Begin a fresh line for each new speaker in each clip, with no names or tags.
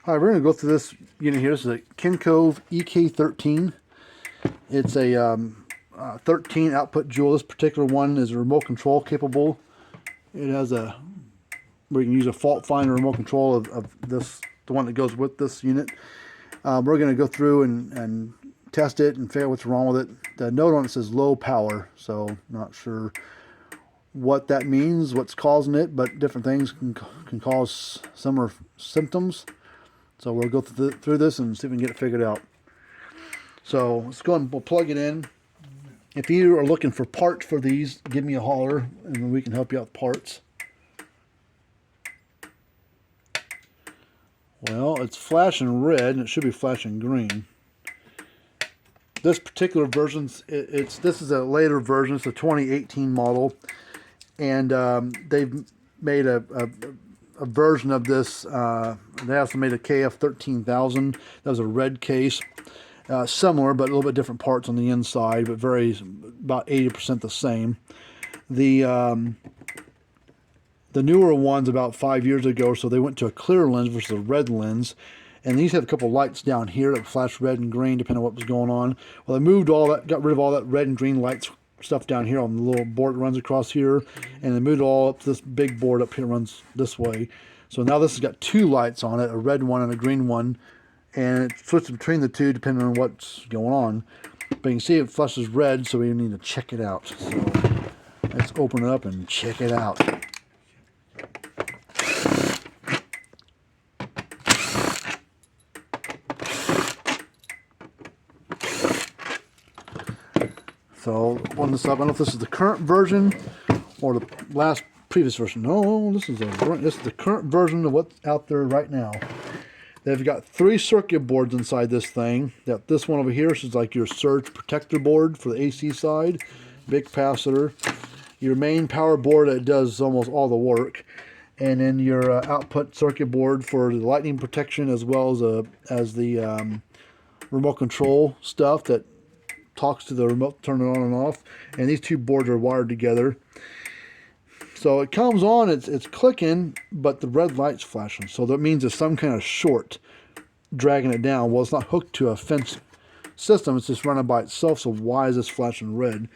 All right, we're going to go through this unit here. This is a Kencove EK13. It's a 13 output joule. This particular one is remote control capable. It has a where you can use a fault finder remote control of this, the one that goes with this unit. We're going to go through and test it and figure out what's wrong with it. The note on it says low power, so not sure what that means, what's causing it, but different things can cause similar symptoms. So we'll go through this and see if we can get it figured out. So let's go and we'll plug it in. If you are looking for parts for these, give me a holler and we can help you out with parts. Well, it's flashing red and it should be flashing green. This particular version, this is a later version. It's a 2018 model, and they've made a version of this. They also made a KF13000. That was a red case, similar but a little bit different parts on the inside, but very about 80% the same. The newer ones about 5 years ago, so they went to a clear lens versus a red lens. And these have a couple lights down here that flash red and green depending on what was going on. Well, they moved all that, got rid of all that red and green lights stuff down here on the little board that runs across here. And they moved it all up to this big board up here that runs this way. So now this has got two lights on it, a red one and a green one. And it switches between the two depending on what's going on. But you can see it flashes red, so we need to check it out. So let's open it up and check it out. So on this up, I don't know if this is the current version or the previous version. No, this is the current version of what's out there right now. They've got 3 circuit boards inside this thing. Got this one over here, which is like your surge protector board for the AC side, big capacitor. Your main power board that does almost all the work, and then your output circuit board for the lightning protection, as well as the remote control stuff that talks to the remote, turn it on and off. And these two boards are wired together. So it comes on, it's clicking, but the red light's flashing. So that means there's some kind of short dragging it down. Well, it's not hooked to a fence system, it's just running by itself. So why is this flashing red?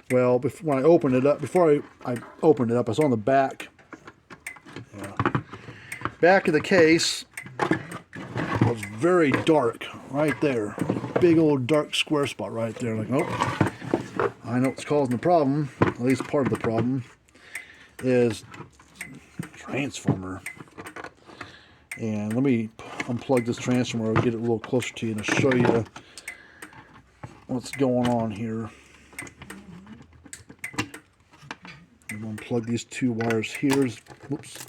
Well, when I opened it up, before I opened it up, I saw on the back, back of the case was very dark right there. Big old dark square spot right there. Like, oh, I know what's causing the problem. At least part of the problem is transformer. And let me unplug this transformer. I'll get it a little closer to you and I'll show you what's going on here. I'm going to unplug these two wires here. Whoops,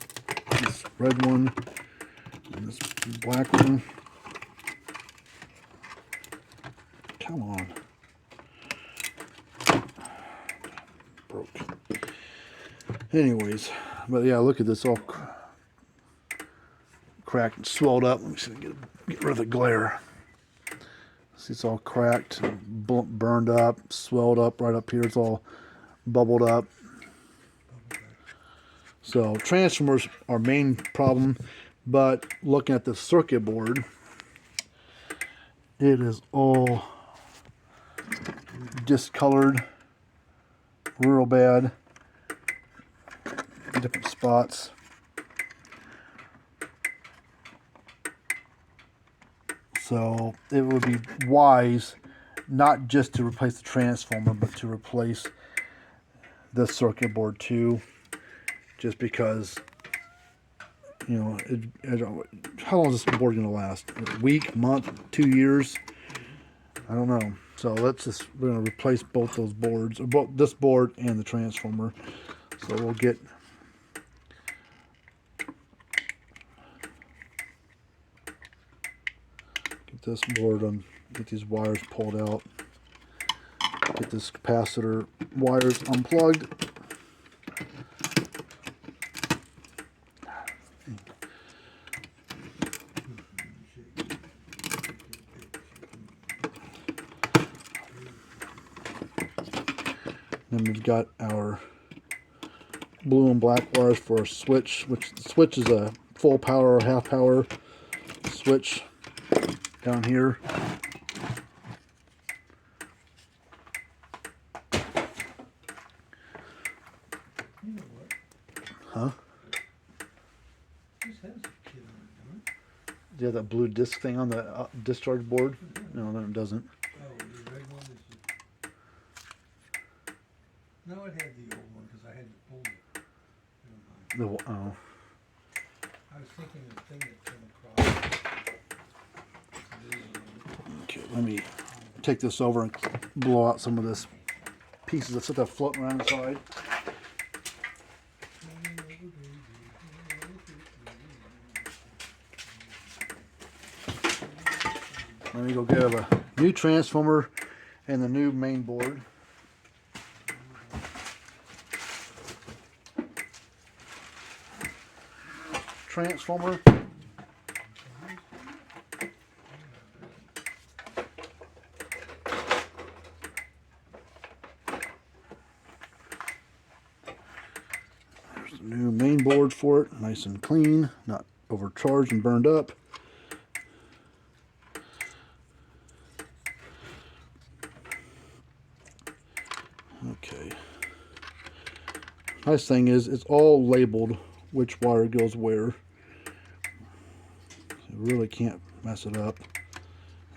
this red one and this black one. Come on. Broke. Anyways, but yeah, look at this, all cracked and swelled up. Let me see if I can get rid of the glare. See, it's all cracked, burned up, swelled up right up here. It's all bubbled up. So transformers are main problem, but looking at the circuit board, it is all discolored real bad, different spots. So it would be wise not just to replace the transformer, but to replace the circuit board too, just because, you know, how long is this board going to last? A week, month, 2 years? I don't know. So we're going to replace both those boards, or both this board and the transformer. So we'll get this board on, get these wires pulled out, get this capacitor wires unplugged. Then we've got our blue and black wires for a switch, which the switch is a full power or half power. switch down here.
You know what?
Huh?
This has a kit on it, don't it?
Do you have that blue disc thing on the discharge board? No, no, it doesn't.
Oh, the red one is the... No, it had the old one because I had to pull it. Never mind.
Oh.
I was thinking the thing that came across.
Okay, let me take this over and blow out some of this pieces of stuff floating around inside. Let me go grab a new transformer and the new main board. Transformer. There's the new main board for it, nice and clean, not overcharged and burned up. Okay. Nice thing is it's all labeled which wire goes where. You really can't mess it up.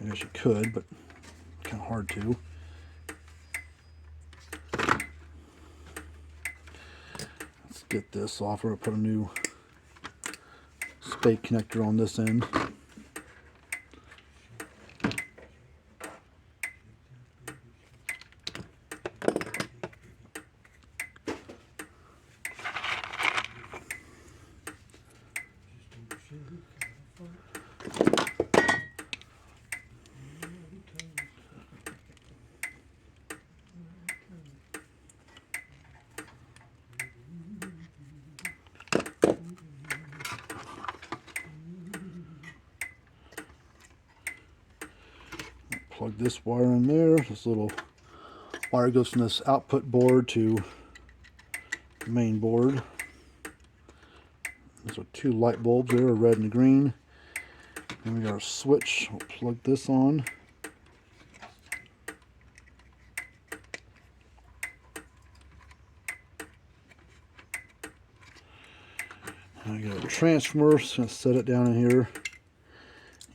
I guess you could, but kind of hard to. Let's get this off. We're going to put a new spade connector on this end. Plug this wire in there. This little wire goes from this output board to the main board. These are two light bulbs there, a red and a green. And we got our switch. We'll plug this on. I got a transformer, just going to set it down in here.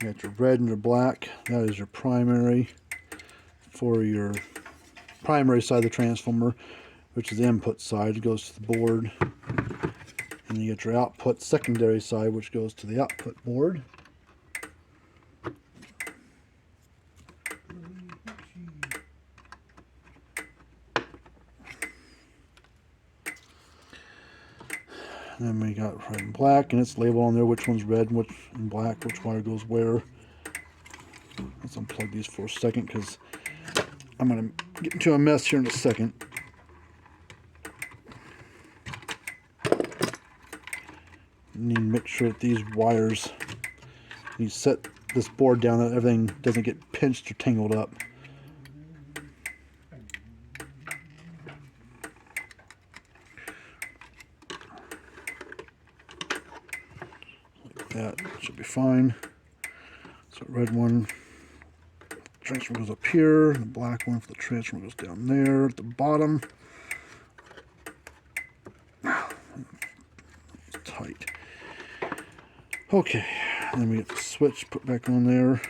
You got your red and your black. That is your primary for your primary side of the transformer, which is the input side. It goes to the board. And you get your output secondary side, which goes to the output board. And then we got red and black, and it's labeled on there which one's red and which and black, which wire goes where. Let's unplug these for a second because I'm going to get into a mess here in a second. You need to make sure that these wires, you set this board down that everything doesn't get pinched or tangled up. That should be fine. So red one, transformer goes up here. The black one for the transformer goes down there at the bottom. It's tight. Okay, then we get the switch put back on there.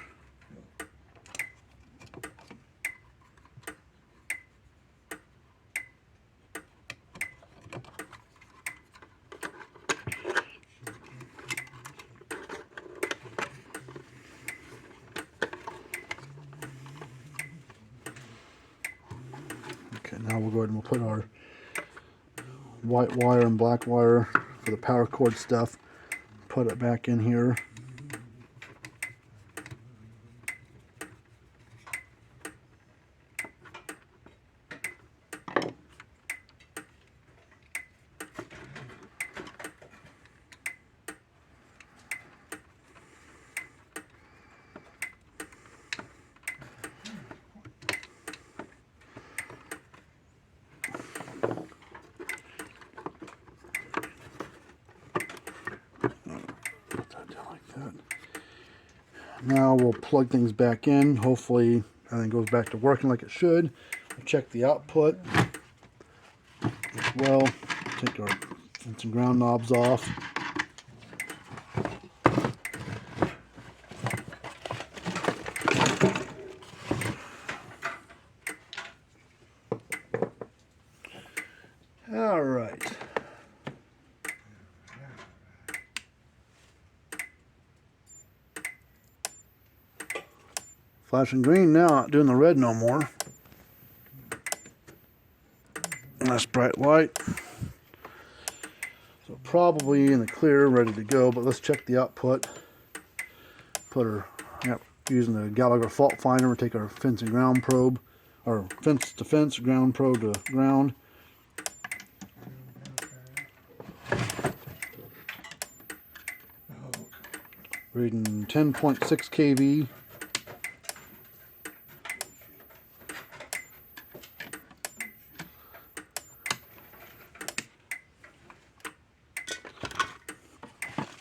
Okay, now we'll go ahead and we'll put our white wire and black wire for the power cord stuff. Put it back in here. Put that down like Now we'll plug things back in. Hopefully everything goes back to working like it should. We'll check the output as well. Take our fence and ground knobs off. All right. Flashing green now, not doing the red no more. Nice bright light. So probably in the clear, ready to go, but let's check the output. Put her, yep, using the Gallagher fault finder, we'll take our fence and ground probe, or fence to fence, ground probe to ground. Reading 10.6 kV.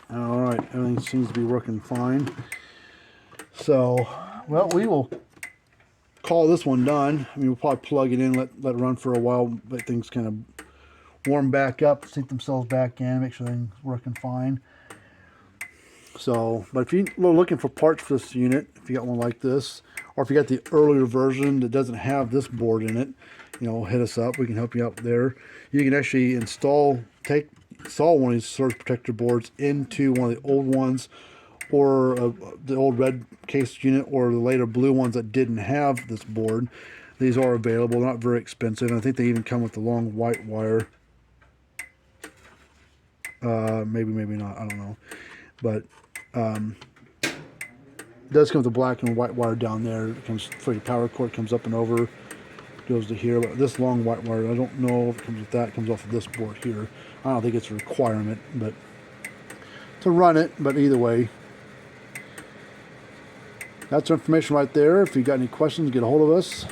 Alright, everything seems to be working fine. So, well, we will call this one done. I mean, we'll probably plug it in, let it run for a while, let things kind of warm back up, sink themselves back in, make sure everything's working fine. So, but if you're looking for parts for this unit, if you got one like this, or if you got the earlier version that doesn't have this board in it, you know, hit us up. We can help you out there. You can actually install one of these surge protector boards into one of the old ones, or the old red case unit, or the later blue ones that didn't have this board. These are available, not very expensive, and I think they even come with the long white wire. Maybe not, I don't know. But it does come with the black and white wire down there. It comes for your power cord, comes up and over, goes to here. But this long white wire, I don't know if it comes with that. It comes off of this board here. I don't think it's a requirement, but to run it. But either way, that's our information right there. If you got any questions, get a hold of us,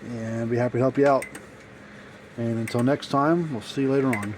and be happy to help you out. And until next time, we'll see you later on.